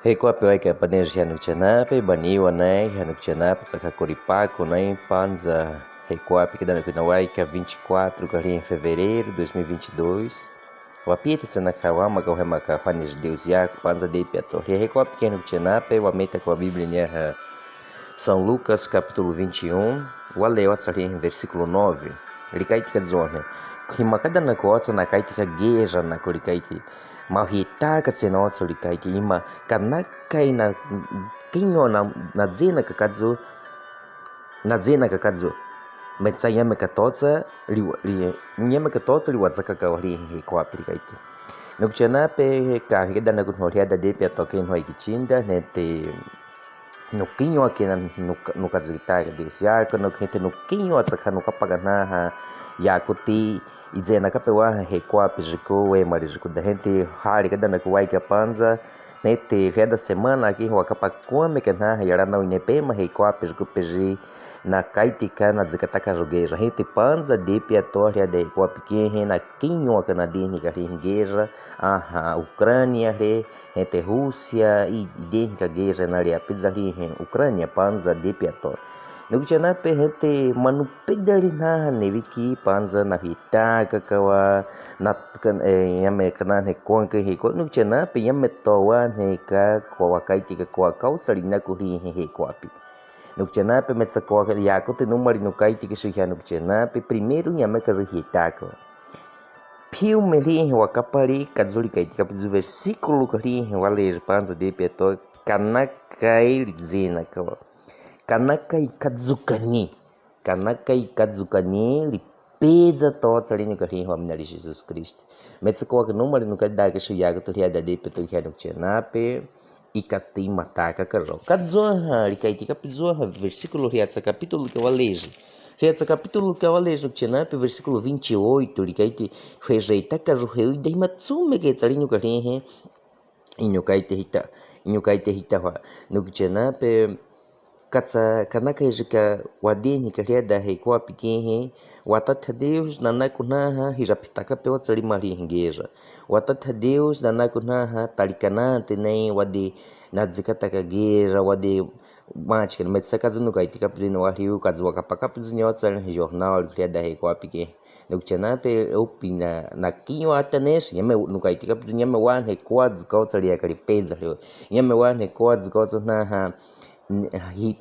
Recuapeu que paneja no Tchenape, baniu né, no Tchenape, Sacacoripaco, né, Panza, Recuap que dá no Pinauai, que é 24 em fevereiro de 2022. O apita se na Kawama, que é uma paneja de Deus Iaco, Panza de Piato. Recuap que no Tchenape, o ameta com a Bíblia, né, São Lucas, capítulo 21, o Aleotzari, versículo 9. Ele cai de zona. Himakada na coça na kaitika guerra na korikaiti mahitaka tsenotso rikaiti ima kanakai na kinyo na zena kakadzo metsa yame katotsa nyame katotsa liwatsaka kawari kwa rikaiti nukchana pe ka hida na kunhoria da de pe toke no ikichinda nete no kinyo aqui no kazitaga Deus ya no kente no kinyo atsaka no kapagana ya kuti izena kapewa hekwa pijiko we marijiko da gente hari kada na kuwai ka panza nete reda semana aqui ho kapakome kana yara na unepema hekwa pijiko piji na kaitika na zikataka jogeja gente panza de piatoria de kwa pequena na kinho kana dini ka ringeja Ucrânia re gente Rússia e dini ka guerra na ria pizza ri Ucrânia panza de piatoria Nukchana pe hete manu pedali na neviki panza na hita kakawa na yame kana ne konke he ko nukchana pe yame towa ne ka kwa kaiti ka kwa kausari na kuri he kwa pi nukchana pe metsa kwa ya ko te numari no kaiti ke shu nukchana pe primeiro yame ka hita ko piu meli wa kapari kazuri kaiti ka versículo kari wa le panza de peto kanakai zina kawa Kanakai Kadzukani, lipeza toda ali no carrinho de Jesus Cristo. Mas se coloca número no que dá que chuyaga tu ria da de petu ria no tchenape e cati mataka carro. Kadzoha, likaiti kapzoha, versículo ria dessa capítulo que eu alejo. Ria dessa capítulo que eu alejo no tchenape, versículo 28, likaiti rejeita carro reu e dei matsume que ali no carrinho. Inyokaite hita no tchenape Katsa kanaka jika wadini kariada hekwa pikinhe watata Deus nanakunaha hirapitaka pe watsali mali hingeja watata Deus nanakunaha talikanante nem wadi nadzikataka geja wadi machika metsaka zunu kaitika pino wahiu kadzwa kapaka pino watsali jornal kariada hekwa pikinhe nukchana pe opina nakinho atanesh yame nukaitika pino yame wan hekwa dzkautsalia karipeza yame wan hekwa dzkautsaha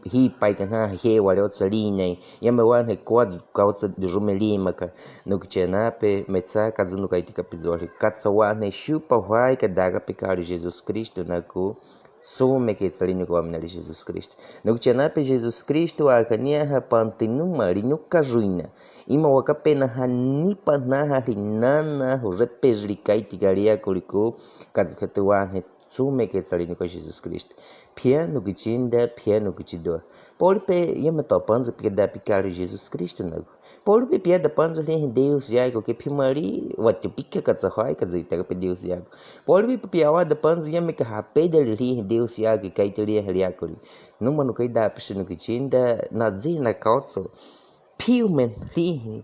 hi pai kana he wale tsaline yame wan he quad kausa de jumelima ka no kchenape metsa kazunu kaitika pizori katsa wan he chupa vai ka daga pecado Jesus Cristo na ku some que tsaline ko amna Jesus Cristo no kchenape Jesus Cristo a kania ha pantinuma rinyu kajuina ima wakapena hanipa na harinana repejri kaitika ria kuliko kazukate wan he sume que tsali com Jesus Cristo. Piano que tinda, piano que te dou. Por pe yama to panza porque da picar Jesus Cristo nago. Por pe pia da panza lhe Deus yago que pimari wat pica katsahai kazita pe Deus yago. Por pe pia wa da panza yama que rape da lhe Deus yago que teria riakuri. Numa no que da pishino que tinda na zina kautso. Pio men lhe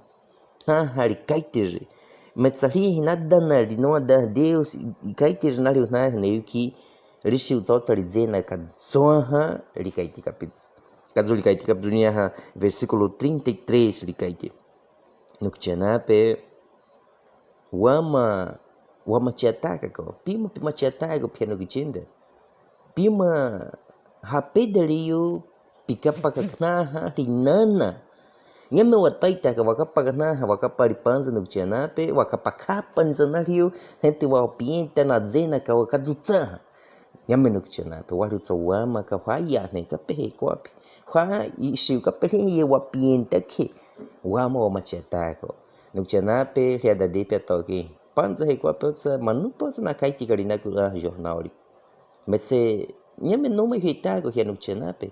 ha hari kaiteri. Metsali nada nari não ada Deus kaiti nari na neuki rishi utota rizena kadzoha likaiti kapitz kadzuli kaiti kapdunia versículo 33 likaiti nukchanape wama chiataka ko pima chiataka piano kichinda pima hapedariu pikapakaknaha rinana Nyame wataita ka wakapagana wakaparipanza no tchenape wakapakapanza na rio hente wa pienta na zena ka wakadzutsa Nyame no tchenape warutsa wama ka haya ne ka pehe kwapi ha ishi ka pehe ye wa pienta ke wama wa machetako no tchenape riada de petoke panza he kwapi utsa manupa na kaiti karina ku jornal metse nyame no me hitako he no tchenape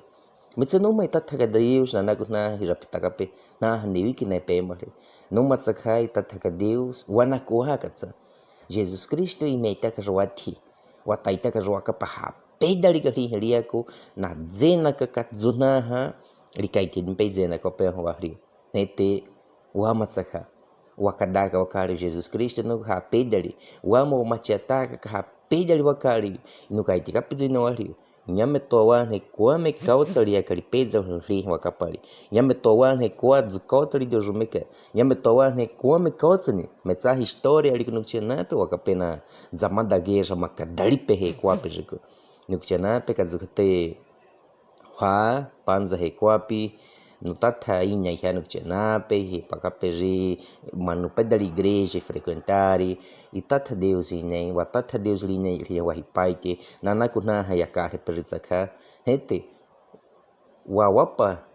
Mitsa no mai tataka Deus na naguna hirapitaka pe na hanewiki na pemare. No matsakai tataka Deus wanakuha katsa. Jesus Cristo imeitaka jwati. Wataitaka jwaka paha. Pedali kali hiriako na zena kakatzunaha likaiti nimpe zena ko pe hwari. Nete wamatsaka. Wakadaka wakari Jesus Cristo no ha pedali. Wama wamachataka ka peja ali wakari inu kai tika peja ina wali nyame towa ne kwa me kautsari akari peja ri wakapari nyame towa ne kwa zukautari de jumeka nyame towa ne kwa me kautsani metsa história ali no tchenape wakapena zamada guerra makadari pehe kwa pejiku no tchenape kazukate ha panza he kwapi no tata inha já no tchenape para peji manu pedal igreja frequentari e tata Deus inha wa tata Deus linha ria wa hipaike nanakuna hayakare perizaka hete wawapa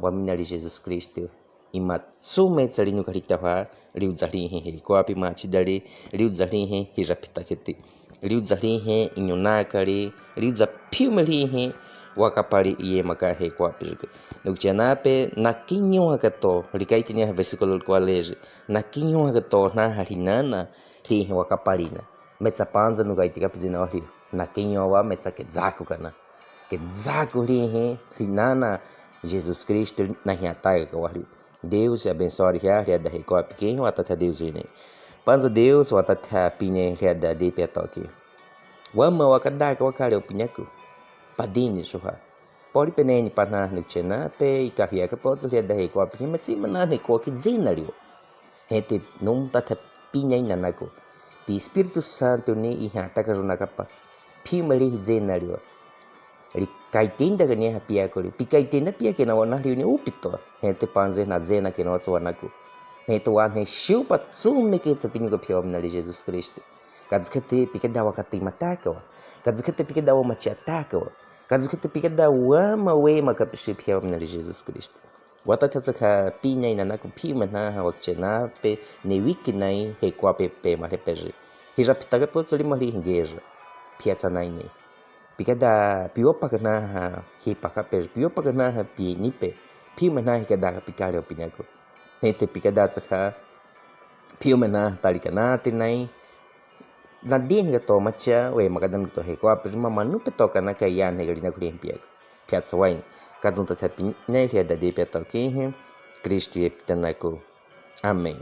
wa minari Jesus Cristo e matsume tsari no karita ha riu zari he kwapi machidari riu zari he hirapita kete riu zari he inyonakari riu za piumeli he wakapari iye makahe kwa pege nukjanape nakinyo hakato rikaitini ha versículo qualeje nakinyo hakato na harinana ri wakaparina metsa panza nugaitika pizina ri nakinyo wa metsa ke zaku kana ke zaku ri he rinana Jesus Cristo na hiataga ka wari Deus abençoe ria da reco pequeno atata Deus ne panza Deus watata pine ria da de petoki wama wakadaka wakare opinyaku padini suha pori peneni pana no tchenape e carriaca pode ler da reco porque mas se mana reco que zenario hete não tá pinha ina nako pi Espírito Santo ni i hata ka runa kapa pi mali zenario ri kaitinda ka ni hapia ko pi kaitinda pia ke na wana ri ni upito hete panze na zena ke no tsa nako hete wa ne shiu patsume ke tsa pinyo ko pio na Jesus Cristo kadzikate pi ke dawa kati mataka kadzikate pi ke dawa machiataka kazi kita pikir dah wama wema kapisipiam na Jesus Cristo. Wata tsaka pinya ina naku pi mana hawakchena pe ne wiki nai he kwa pe ma he peji. Hira pitaka po tsoli mali hingeja. Piazza nai ne. Pikir dah piopa kana ha he paka peji. Piopa kana ha pi nipe. Pi mana he kada pikari opinyaku. Nete pikir dah tsaka pio mana talikana tinai. Nadine ka to macha we magadan to he ko apima manu pe to kana ka yan he garina kuri empiak piazza wine kadun ta tapi ne ria da de pe to ke Cristo e pitanaku. Amém.